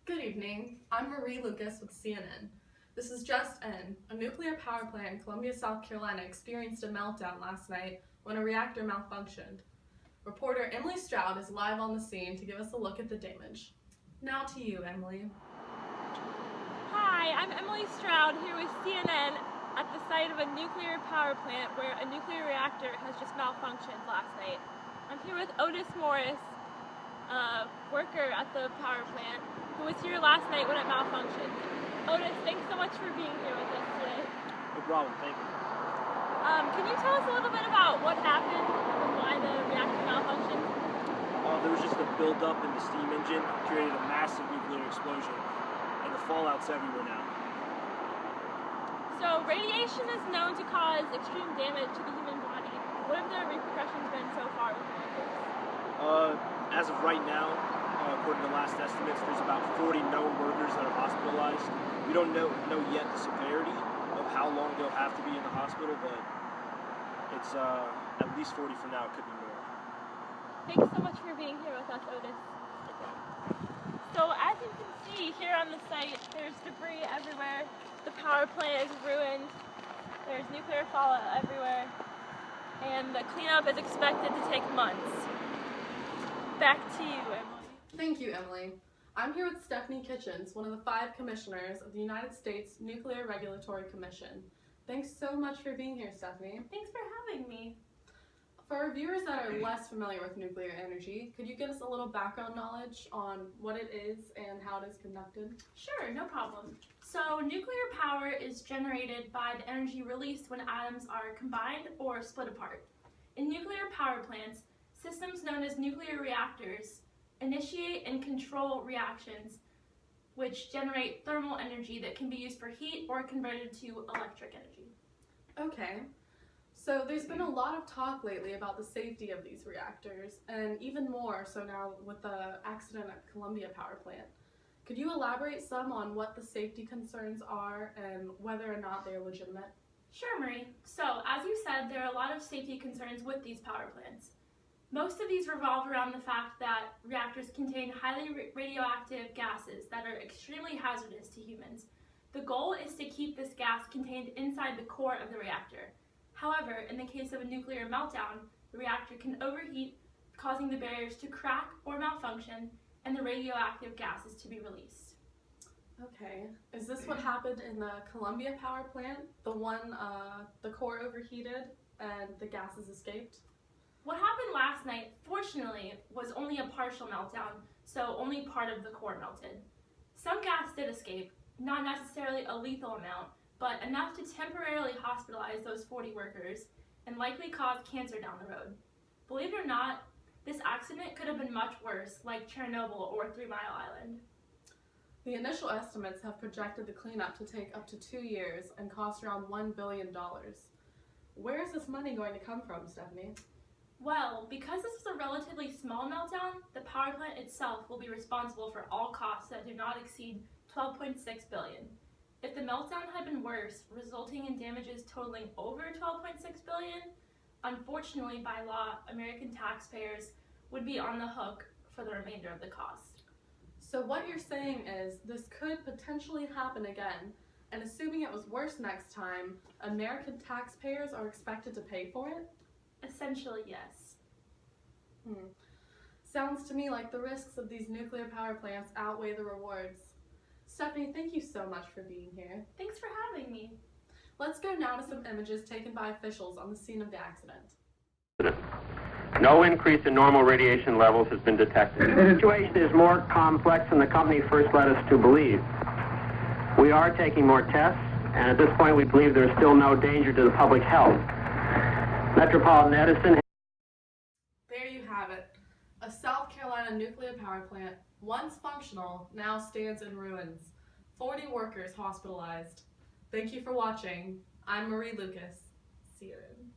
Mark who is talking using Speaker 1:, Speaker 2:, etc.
Speaker 1: Good evening. I'm Marie Lucas with CNN. This is Just In. A nuclear power plant in Columbia, South Carolina experienced a meltdown last night when a reactor malfunctioned. Reporter Emily Stroud is live on the scene to give us a look at the damage. Now to you, Emily.
Speaker 2: Hi, I'm Emily Stroud here with CNN at the site of a nuclear power plant where a nuclear reactor has just malfunctioned last night. I'm here with Otis Morris, a worker at the power plant who was here last night when it malfunctioned. Otis, thanks so much for being here with us today.
Speaker 3: No problem, thank you.
Speaker 2: Can you tell us a little bit about what happened and why the reactor malfunctioned?
Speaker 3: There was just a buildup in the steam engine, created a massive nuclear explosion, and the fallout's everywhere now.
Speaker 2: So radiation is known to cause extreme damage to the human body. What have the repercussions been so far with workers?
Speaker 3: As of right now, according to last estimates, there's about 40 known workers that are hospitalized. We don't know yet the severity of how long they'll have to be in the hospital, but it's at least 40 for now. It could be more.
Speaker 2: Thanks so much for being here with us, Otis. So as you can see here on the site, there's debris everywhere. The power plant is ruined. There's nuclear fallout everywhere. And the cleanup is expected to take months. Back to you, Emily.
Speaker 1: Thank you, Emily. I'm here with Stephanie Kitchens, one of the 5 commissioners of the United States Nuclear Regulatory Commission. Thanks so much for being here, Stephanie.
Speaker 2: Thanks for having me.
Speaker 1: For our viewers that are less familiar with nuclear energy, could you give us a little background knowledge on what it is and how it is conducted?
Speaker 4: Sure, no problem. So nuclear power is generated by the energy released when atoms are combined or split apart. In nuclear power plants, systems known as nuclear reactors initiate and control reactions which generate thermal energy that can be used for heat or converted to electric energy.
Speaker 1: Okay. So there's been a lot of talk lately about the safety of these reactors, and even more so now with the accident at Columbia Power Plant. Could you elaborate some on what the safety concerns are and whether or not they're legitimate?
Speaker 4: Sure, Marie. So, as you said, there are a lot of safety concerns with these power plants. Most of these revolve around the fact that reactors contain highly radioactive gases that are extremely hazardous to humans. The goal is to keep this gas contained inside the core of the reactor. However, in the case of a nuclear meltdown, the reactor can overheat, causing the barriers to crack or malfunction, and the radioactive gases to be released.
Speaker 1: Okay. Is this what happened in the Columbia Power Plant? The one, the core overheated and the gases escaped?
Speaker 4: What happened last night, fortunately, was only a partial meltdown, so only part of the core melted. Some gas did escape, not necessarily a lethal amount, but enough to temporarily hospitalize those 40 workers and likely cause cancer down the road. Believe it or not, this accident could have been much worse, like Chernobyl or 3 Mile Island.
Speaker 1: The initial estimates have projected the cleanup to take up to 2 years and cost around $1 billion. Where is this money going to come from, Stephanie?
Speaker 4: Well, because this is a relatively small meltdown, the power plant itself will be responsible for all costs that do not exceed $12.6 billion. If the meltdown had been worse, resulting in damages totaling over $12.6 billion, unfortunately, by law, American taxpayers would be on the hook for the remainder of the cost.
Speaker 1: So what you're saying is this could potentially happen again, and assuming it was worse next time, American taxpayers are expected to pay for it?
Speaker 4: Essentially, yes.
Speaker 1: Sounds to me like the risks of these nuclear power plants outweigh the rewards. Stephanie, thank you so much for being here.
Speaker 4: Thanks for having me.
Speaker 1: Let's go now to some images taken by officials on the scene of the accident.
Speaker 5: No increase in normal radiation levels has been detected. The situation is more complex than the company first led us to believe. We are taking more tests, and at this point we believe there is still no danger to the public health. Metropolitan Edison.
Speaker 1: There you have it. A South Carolina nuclear power plant, once functional, now stands in ruins. 40 workers hospitalized. Thank you for watching. I'm Marie Lucas. See you then.